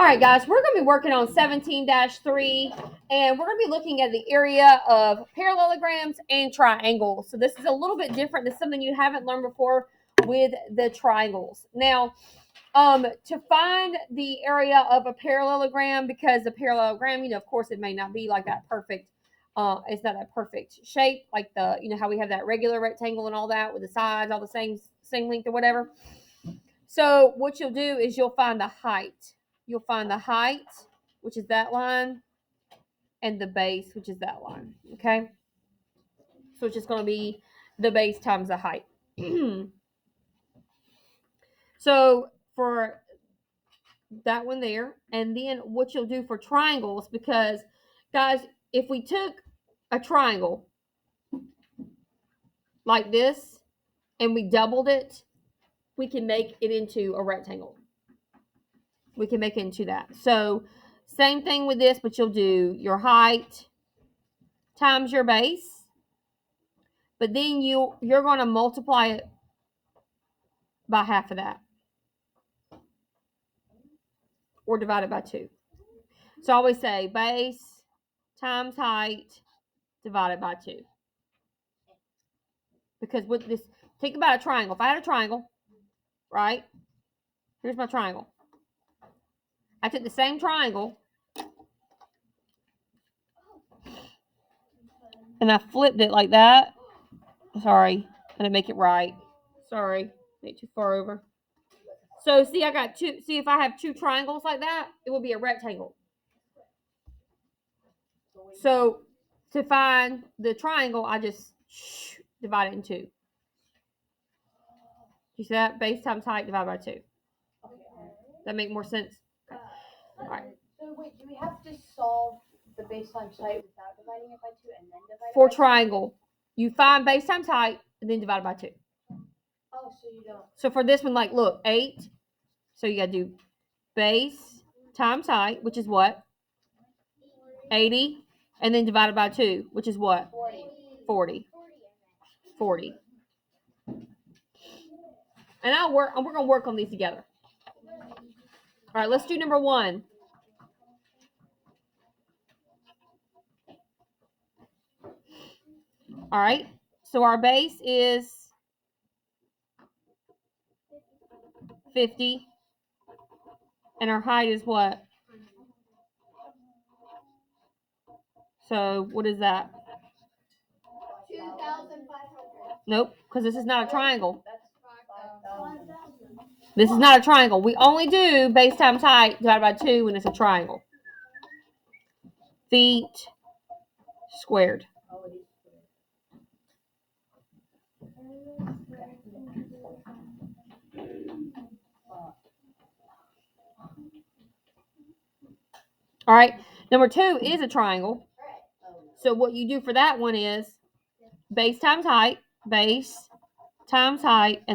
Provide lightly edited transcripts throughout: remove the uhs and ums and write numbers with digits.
All right, guys, we're going to be working on 17-3, and we're going to be looking at the area of parallelograms and triangles. So this is a little bit different. This is something you haven't learned before with the triangles. Now, to find the area of a parallelogram, because the parallelogram, of course, it may not be like that perfect. It's not a perfect shape, like how we have that regular rectangle and all that with the sides all the same length or whatever. So what you'll do is you'll find the height. You'll find the height, which is that line, and the base, which is that line. Okay? So it's just going to be the base times the height. So for that one there, and then what you'll do for triangles, because, guys, if we took a triangle like this and we doubled it, we can make it into a rectangle. We can make it into that. So same thing with this, but you'll do your height times your base, but then you're going to multiply it by half of that, or divide it by 2. So I always say base times height divided by 2. Because with this, think about a triangle. If I had a triangle, right? Here's my triangle. I took the same triangle and I flipped it like that. Sorry, I didn't make it right. Sorry, made too far over. So see, I got two. See, if I have 2 triangles like that, it will be a rectangle. So to find the triangle, I just divide it in 2. You see that? Base times height divided by 2. That make more sense? Okay. All right. So wait, do we have to solve the base times height without dividing it by 2 and then divide it For by triangle, you find base times height and then divide it by 2. Oh, so you don't. So for this one, like, look, 8. So you got to do base times height, which is what? 80. And then divided by 2, which is what? 40. And we're going to work on these together. All right, let's do number 1. All right, so our base is 50. And our height is what? So what is that? 2,500. Nope, because this is not a triangle. This is not a triangle. We only do base times height divided by 2 when it's a triangle. Feet squared. All right, number 2 is a triangle. So what you do for that one is base times height, and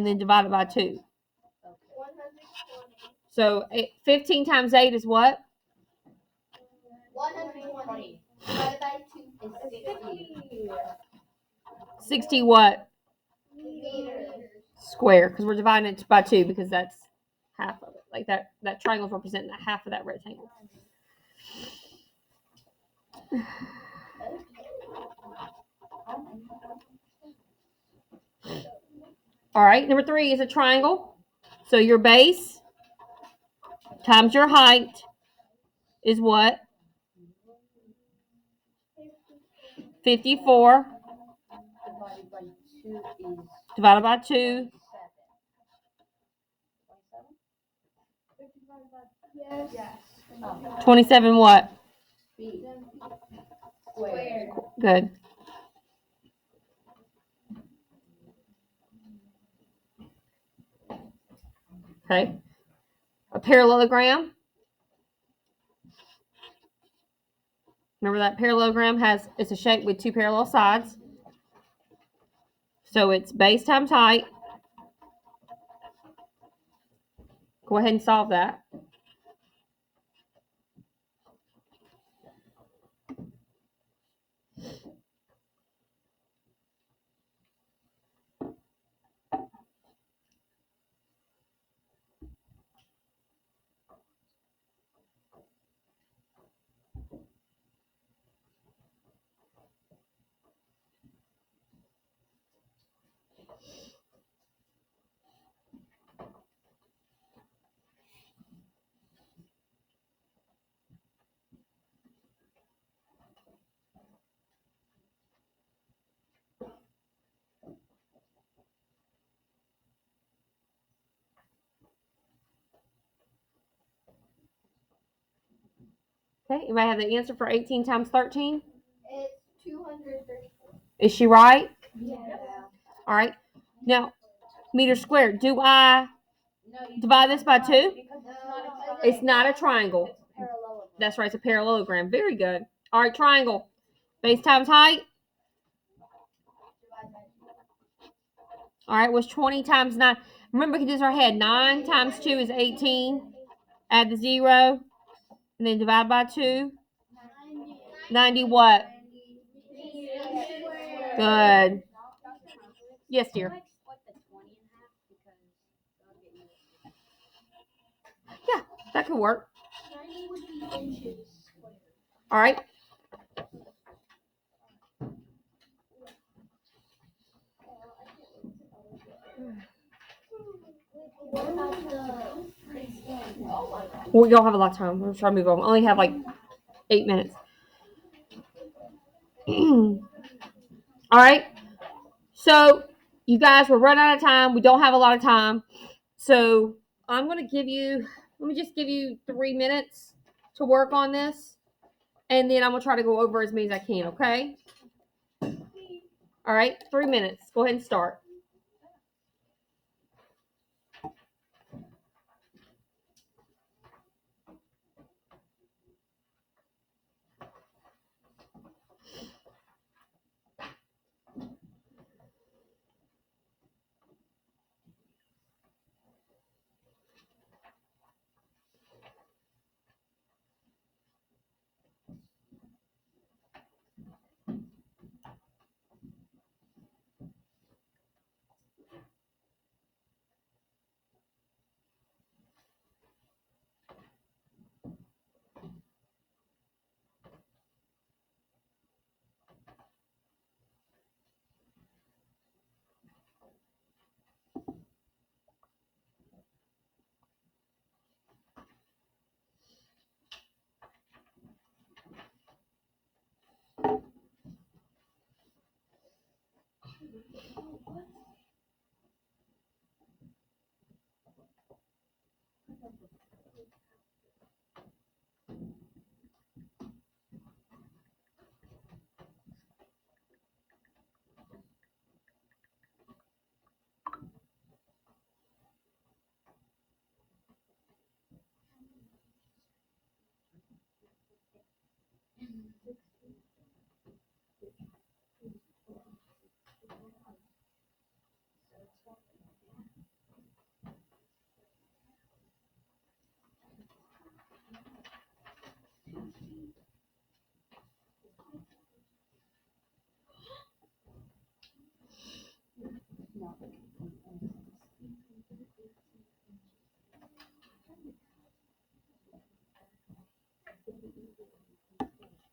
then divided by 2. So 15 times 8 is what? 120. Divided by 2 is 60. 60 what? Meters. Square, because we're dividing it by 2 because that's half of it. Like that triangle is representing half of that rectangle. All right, number 3 is a triangle. So your base times your height is what? 54. Divided by 2. Yes. 27 what? Squared. Good. Okay. A parallelogram. Remember that parallelogram it's a shape with 2 parallel sides. So it's base times height. Go ahead and solve that. Okay, anybody have the answer for 18 times 13? It's 234. Is she right? Yeah. All right. Now, meters squared. Do I divide this by 2? It's not a triangle. It's parallelogram. That's right, it's a parallelogram. Very good. All right, triangle. Base times height. All right, what's 20 times 9? Remember, we can use our head. 9 times 2 is 18. Add the 0. And then divide by 2. 90 what? Good. Yes, dear. Yeah, that could work. All right. We don't have a lot of time. We're trying to move on. We only have like 8 minutes. All right. So, you guys, we're running out of time. We don't have a lot of time. So, I'm going to let me just give you 3 minutes to work on this. And then I'm going to try to go over as many as I can, okay? All right, 3 minutes. Go ahead and start.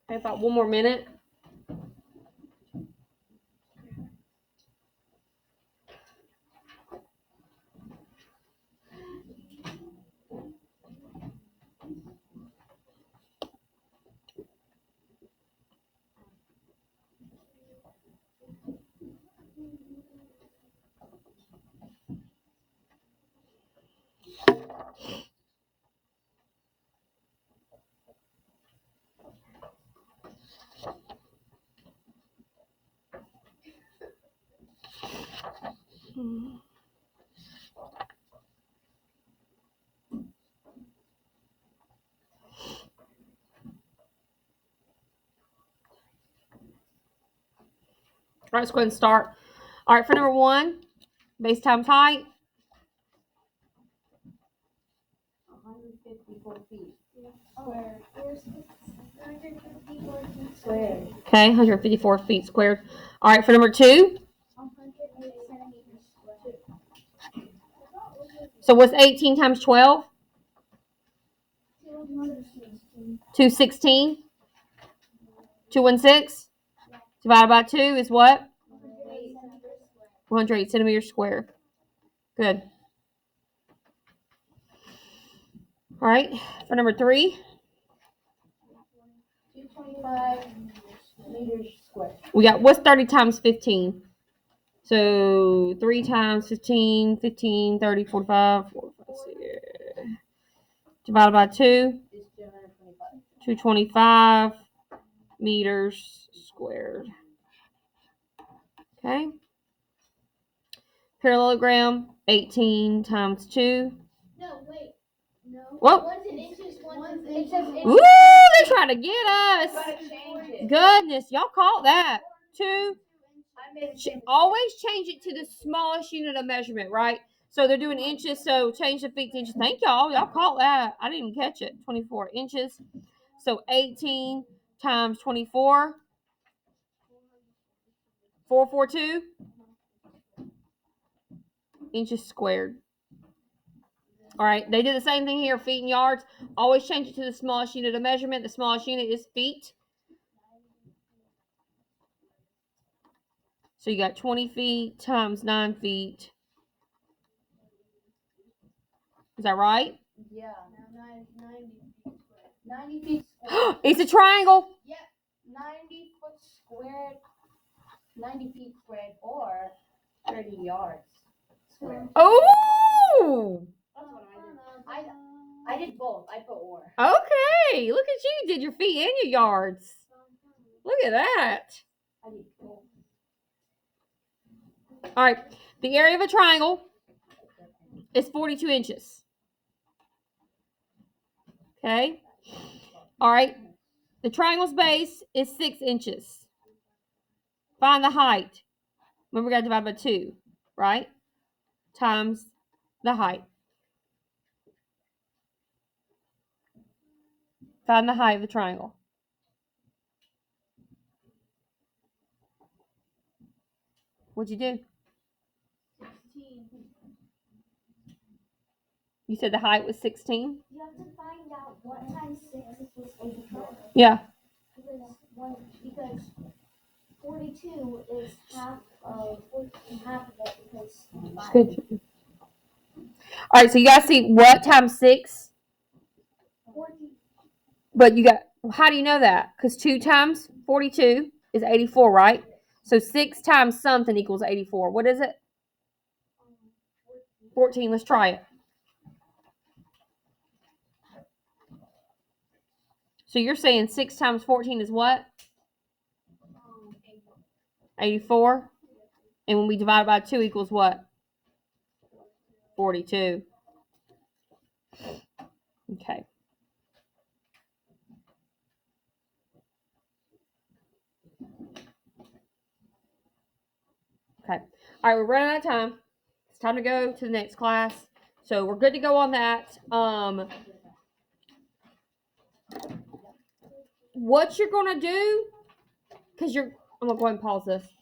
Okay, about 1 more minute. All right, let's go ahead and start. All right, for number 1, base times height. 154 feet. Squared. 154 feet squared. Okay, 154 feet squared. All right, for number 2. 108 centimeters squared. So what's 18 times 12? 216. 216 divided by 2 is what? 108 centimeters squared. Good. All right, for number 3. 225 meters squared. We got, what's 30 times 15? So 3 times 15, 15, 30, 45, 45 divided by 2. Is 225. 225 meters squared. Okay. Parallelogram, 18 times 2. No, wait. No. Whoa. One's in inches, one's in inches. Ooh, they're trying to get us. Change it. Goodness, y'all caught that. 2. I made a change. Always change it to the smallest unit of measurement, right? So they're doing inches, so change the feet to inches. Thank y'all. Y'all caught that. I didn't even catch it. 24 inches. So 18 times 24. 442 inches squared. All right, they did the same thing here, feet and yards. Always change it to the smallest unit of measurement. The smallest unit is feet. So you got 20 feet times 9 feet. Is that right? Yeah. 90 feet squared. 90 feet squared. It's a triangle. Yep. 90 foot squared. 90 feet squared or 30 yards squared. Oh! That's what I did. I did both. I put or. Okay, look at you. You did your feet and your yards. Look at that. I did both. All right, the area of a triangle is 42 inches. Okay. All right, the triangle's base is 6 inches. Find the height. Remember, we got to divide by 2, right? Times the height. Find the height of the triangle. What'd you do? 16. You said the height was 16? You have to find out what times 6 is 84. Yeah. Because 42 is half of it because Good. All right, so you guys see what times 6? 40. But you got, how do you know that? Because 2 times 42 is 84, right? So 6 times something equals 84. What is it? 14. Let's try it. So you're saying 6 times 14 is what? 84. And when we divide by 2 equals what? 42. Okay. Okay. All right, we're running out of time. It's time to go to the next class. So we're good to go on that. What you're going to do, because I'm going to go ahead and pause this.